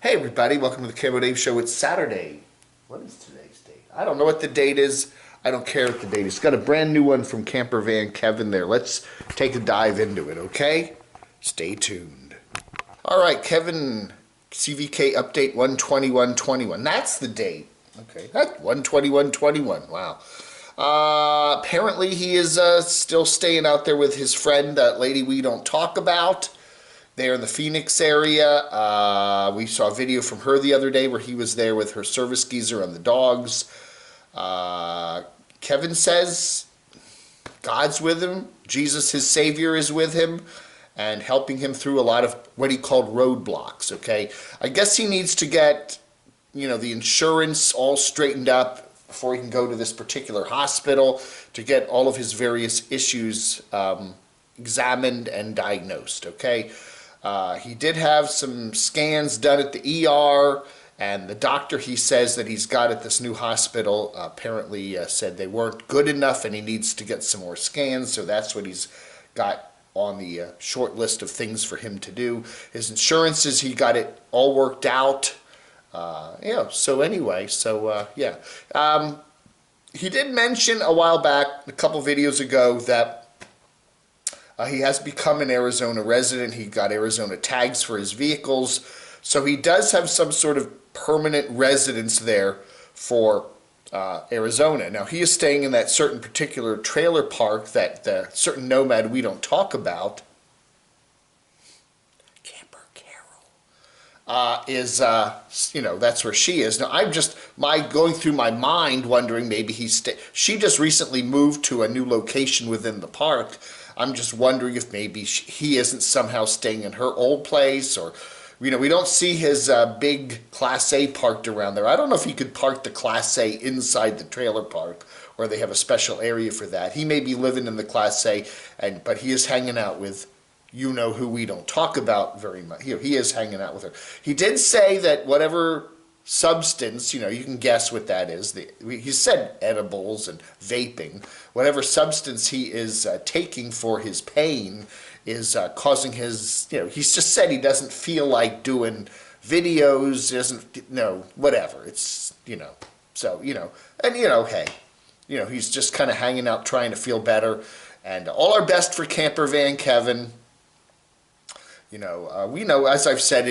Hey everybody, welcome to the Camo Dave Show. It's Saturday. What is today's date? I don't know what the date is. I don't care what the date is. Got a brand new one from Campervan Kevin there. Let's take a dive into it, okay? Stay tuned. Alright, Kevin, CVK update 12121. That's the date. Okay, that's 12121. Wow. Apparently he is still staying out there with his friend, that lady we don't talk about. There in the Phoenix area. We saw a video from her the other day where he was there with her service geezer and the dogs. Kevin says God's with him. Jesus, his Savior, is with him and helping him through a lot of what he called roadblocks, okay? I guess he needs to get, the insurance all straightened up before he can go to this particular hospital to get all of his various issues examined and diagnosed, okay? He did have some scans done at the ER, and the doctor, he says, that he's got at this new hospital apparently said they weren't good enough and he needs to get some more scans, so that's what he's got on the short list of things for him to do. His insurance is he got it all worked out. So anyway, he did mention a while back, a couple videos ago, that he has become an Arizona resident. He got Arizona tags for his vehicles. So he does have some sort of permanent residence there for Arizona. Now, he is staying in that certain particular trailer park that the certain nomad we don't talk about, Camper Carol, that's where she is. Now, I'm just going through my mind wondering maybe she just recently moved to a new location within the park. I'm just wondering if maybe he isn't somehow staying in her old place, or, we don't see his big Class A parked around there. I don't know if he could park the Class A inside the trailer park, or they have a special area for that. He may be living in the Class A, but he is hanging out with, who we don't talk about very much. He is hanging out with her. He did say that whatever substance, you can guess what that is. He said edibles and vaping. Whatever substance he is taking for his pain is causing his, he's just said he doesn't feel like doing videos, whatever. It's, hey, he's just kind of hanging out trying to feel better. And all our best for Campervan Kevin. We know, as I've said,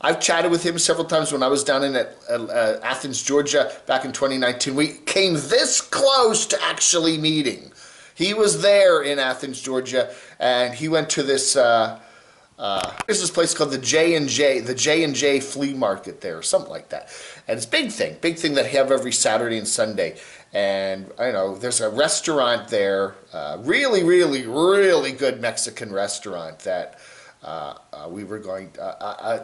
I've chatted with him several times when I was down in Athens, Georgia, back in 2019. We came this close to actually meeting. He was there in Athens, Georgia, and he went to this. There's this place called the J&J flea market there, or something like that. And it's a big thing that they have every Saturday and Sunday. And I know there's a restaurant there, really, really, really good Mexican restaurant that. We were going. I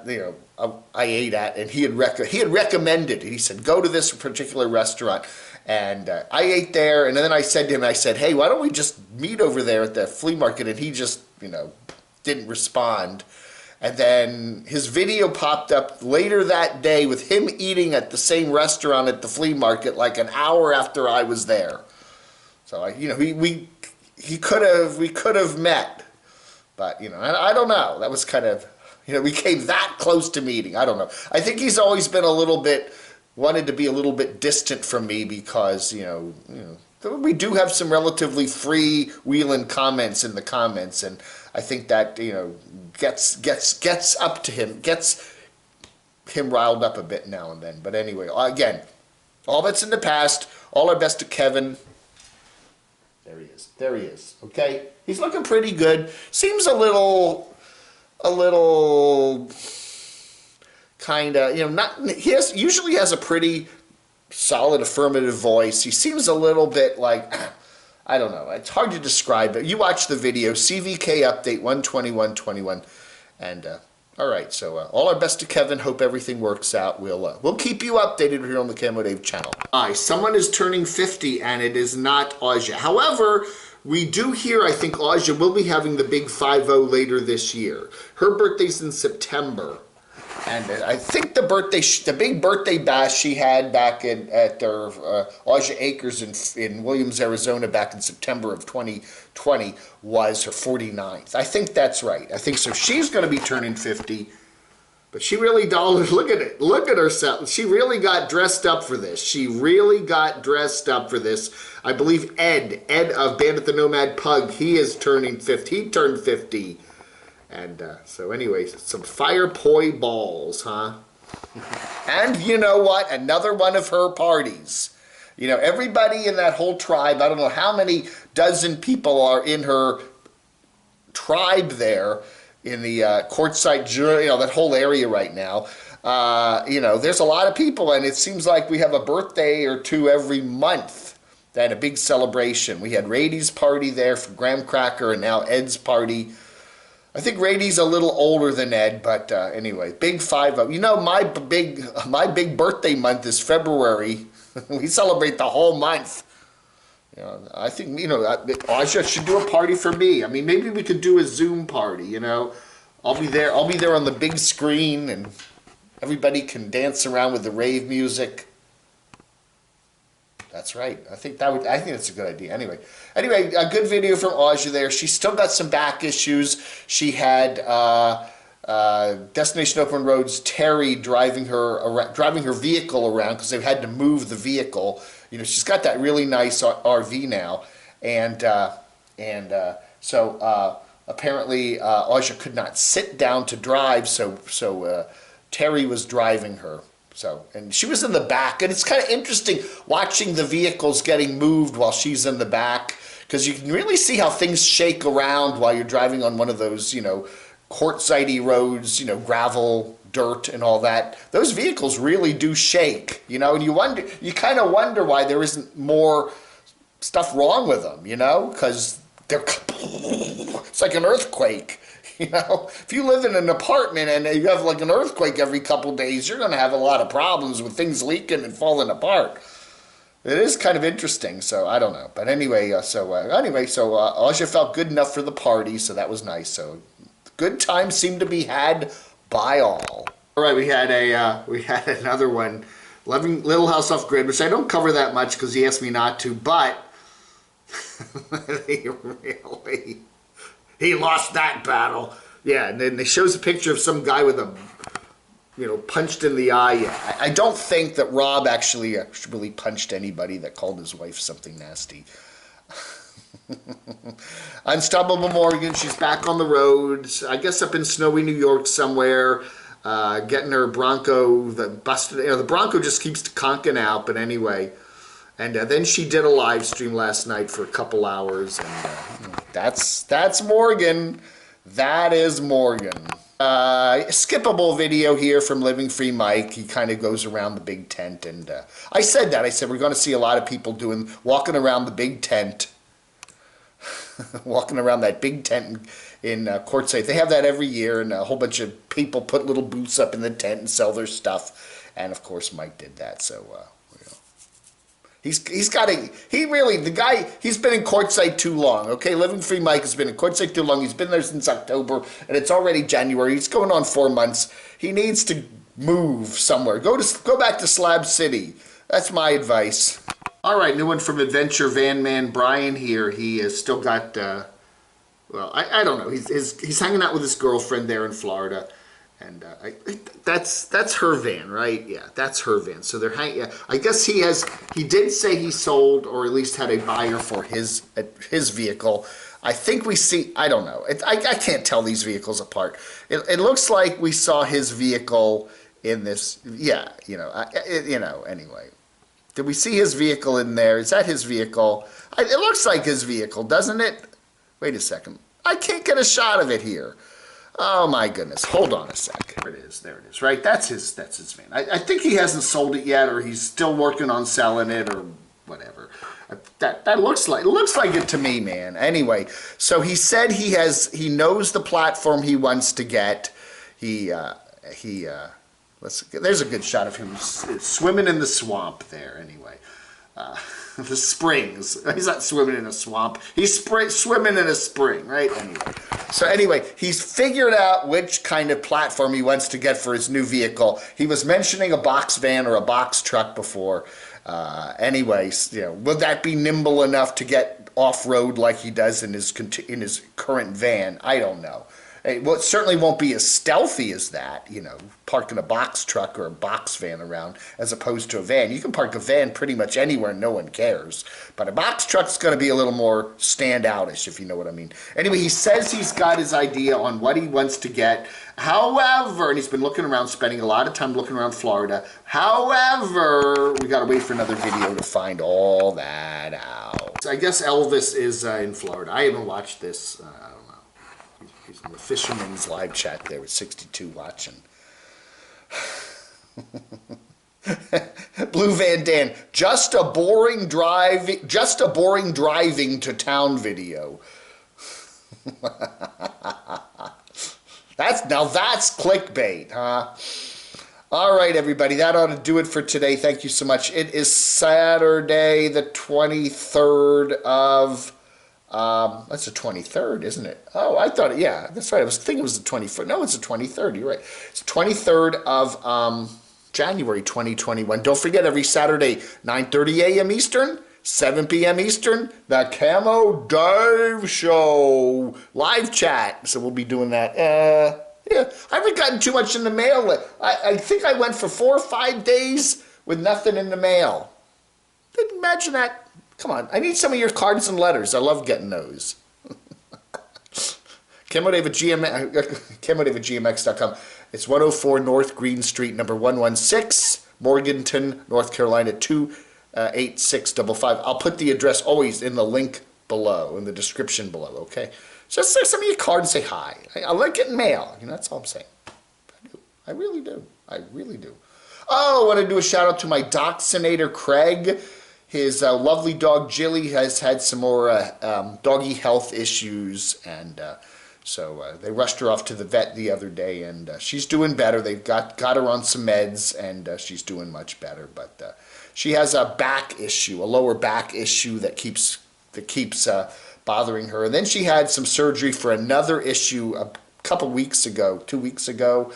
ate at, and he had recommended. He said, "Go to this particular restaurant," and I ate there. And then I said to him, "Hey, why don't we just meet over there at the flea market?" And he just, didn't respond. And then his video popped up later that day with him eating at the same restaurant at the flea market, like an hour after I was there. So we could have met. But, I don't know. That was kind of, we came that close to meeting. I don't know. I think he's always been wanted to be a little bit distant from me because, we do have some relatively freewheeling comments in the comments. And I think that, gets up to him, gets him riled up a bit now and then. But anyway, again, all that's in the past. All our best to Kevin. There he is, okay? He's looking pretty good. Seems a little kind of, he usually has a pretty solid affirmative voice. He seems a little bit like, I don't know, it's hard to describe it. You watch the video, CVK update 12121, and all right, so all our best to Kevin. Hope everything works out. We'll keep you updated here on the Camo Dave channel. Someone is turning 50, and it is not Aja. However, we do hear, I think Aja will be having the big 5-0 later this year. Her birthday's in September. And I think the big birthday bash she had back at their Aja Acres in Williams, Arizona back in September of 2020 was her 49th. I think that's right. I think so. She's going to be turning 50. But she really dolled. Look at it. Look at herself. She really got dressed up for this. She really got dressed up for this. I believe Ed of Bandit the Nomad Pug, he is turning 50. He turned 50. And so anyway, some fire poi balls, huh? And you know what? Another one of her parties. You know, everybody in that whole tribe, I don't know how many dozen people are in her tribe there in the Quartzsite, you know, that whole area right now. You know, there's a lot of people, and it seems like we have a birthday or two every month. They had a big celebration. We had Rady's party there for Graham Cracker, and now Ed's party. I think Rady's a little older than Ed, but anyway, big 5-0. You know, my big birthday month is February. We celebrate the whole month. You know, I think, you know, Aja should do a party for me. I mean, maybe we could do a Zoom party, you know. I'll be there on the big screen, and everybody can dance around with the rave music. That's right. I think that's a good idea. Anyway, a good video from Aja there. She's still got some back issues. She had Destination Open Roads Terry driving her vehicle around because they've had to move the vehicle. You know, she's got that really nice RV now, and so apparently Aja could not sit down to drive, so Terry was driving her. So, and she was in the back, and it's kind of interesting watching the vehicles getting moved while she's in the back, because you can really see how things shake around while you're driving on one of those, you know, quartzite roads, you know, gravel, dirt, and all that. Those vehicles really do shake, you know, and you kind of wonder why there isn't more stuff wrong with them, you know, because it's like an earthquake. You know, if you live in an apartment and you have like an earthquake every couple days, you're going to have a lot of problems with things leaking and falling apart. It is kind of interesting, so I don't know. But anyway, Aja felt good enough for the party, so that was nice. So good times seemed to be had by all. All right, we had another one, Little House Off Grid, which I don't cover that much because he asked me not to, but he lost that battle. Yeah, and then it shows a picture of some guy with a, you know, punched in the eye. Yeah, I don't think that Rob actually really punched anybody that called his wife something nasty. Unstoppable Morgan, she's back on the roads. I guess up in snowy New York somewhere, getting her Bronco, the Bronco just keeps conking out, but anyway. And then she did a live stream last night for a couple hours, and that's Morgan. That is Morgan. Skippable video here from Living Free Mike. He kind of goes around the big tent, and I said we're going to see a lot of people walking around the big tent, walking around that big tent in Quartzsite. They have that every year, and a whole bunch of people put little booths up in the tent and sell their stuff, and of course Mike did that. So. He's been in Quartzsite too long, okay? Living Free Mike has been in Quartzsite too long. He's been there since October, and it's already January. He's going on 4 months. He needs to move somewhere. Go back to Slab City. That's my advice. All right, new one from Adventure Van Man Brian here. He has still got, well, I don't know. He's hanging out with his girlfriend there in Florida. And that's her van, right? Yeah, that's her van. So they're hanging. Yeah, I guess he did say he sold, or at least had a buyer for his vehicle. I think we see. I don't know. I can't tell these vehicles apart. It looks like we saw his vehicle in this. Yeah, you know. Anyway, did we see his vehicle in there? Is that his vehicle? It looks like his vehicle, doesn't it? Wait a second. I can't get a shot of it here. Oh my goodness! Hold on a sec. There it is. There it is. Right. That's his van. I think he hasn't sold it yet, or he's still working on selling it, or whatever. That looks like it to me, man. Anyway, so he said he knows the platform he wants to get. There's a good shot of him swimming in the swamp there. Anyway. The springs. He's not swimming in a swamp. He's swimming in a spring, right? Anyway, he's figured out which kind of platform he wants to get for his new vehicle. He was mentioning a box van or a box truck before. Anyways, you know, will that be nimble enough to get off-road like he does in his current van? I don't know. Well, it certainly won't be as stealthy as that, you know, parking a box truck or a box van around as opposed to a van. You can park a van pretty much anywhere and no one cares. But a box truck's going to be a little more standoutish, if you know what I mean. Anyway, he says he's got his idea on what he wants to get. However, and he's been looking around, spending a lot of time looking around Florida. However, we got to wait for another video to find all that out. So I guess Elvis is in Florida. I haven't watched this. I don't know. He's in the Fisherman's live chat there with 62 watching. Blue Van Dan, just a boring driving to town video. That's clickbait, huh? All right, everybody, that ought to do it for today. Thank you so much. It is Saturday, the 23rd of. That's the 23rd, isn't it? Oh, I thought, yeah, that's right. I was thinking it was the 21st. No, it's the 23rd. You're right. It's the 23rd of January 2021. Don't forget, every Saturday, 9:30 a.m. Eastern, 7 p.m. Eastern, the Camo Dave Show live chat. So we'll be doing that. Yeah, I haven't gotten too much in the mail. I think I went for 4 or 5 days with nothing in the mail. Imagine that. Come on, I need some of your cards and letters. I love getting those. Camodave at GMX.com. It's 104 North Green Street, number 116, Morganton, North Carolina, 28655. I'll put the address always in the link below, in the description below, okay? Just send some of your cards and say hi. I like getting mail. You know, that's all I'm saying. I do. I really do. I really do. Oh, I want to do a shout out to my dachshundator, Craig. His lovely dog, Jilly, has had some more doggy health issues, and so they rushed her off to the vet the other day, and she's doing better. They've got her on some meds, and she's doing much better. But she has a back issue, a lower back issue that keeps bothering her. And then she had some surgery for another issue a couple weeks ago, 2 weeks ago.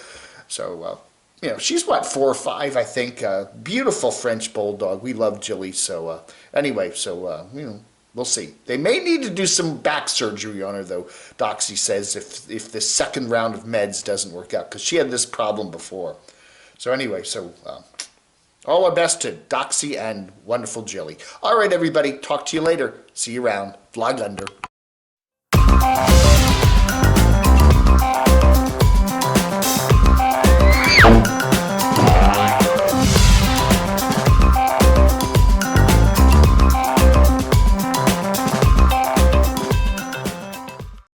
So you know, she's what, 4 or 5, I think. Beautiful French bulldog. We love Jilly. So anyway, so you know, we'll see. They may need to do some back surgery on her, though. Doxy says if the second round of meds doesn't work out, because she had this problem before. So anyway, so all our best to Doxy and wonderful Jilly. All right, everybody. Talk to you later. See you around. Vlog under.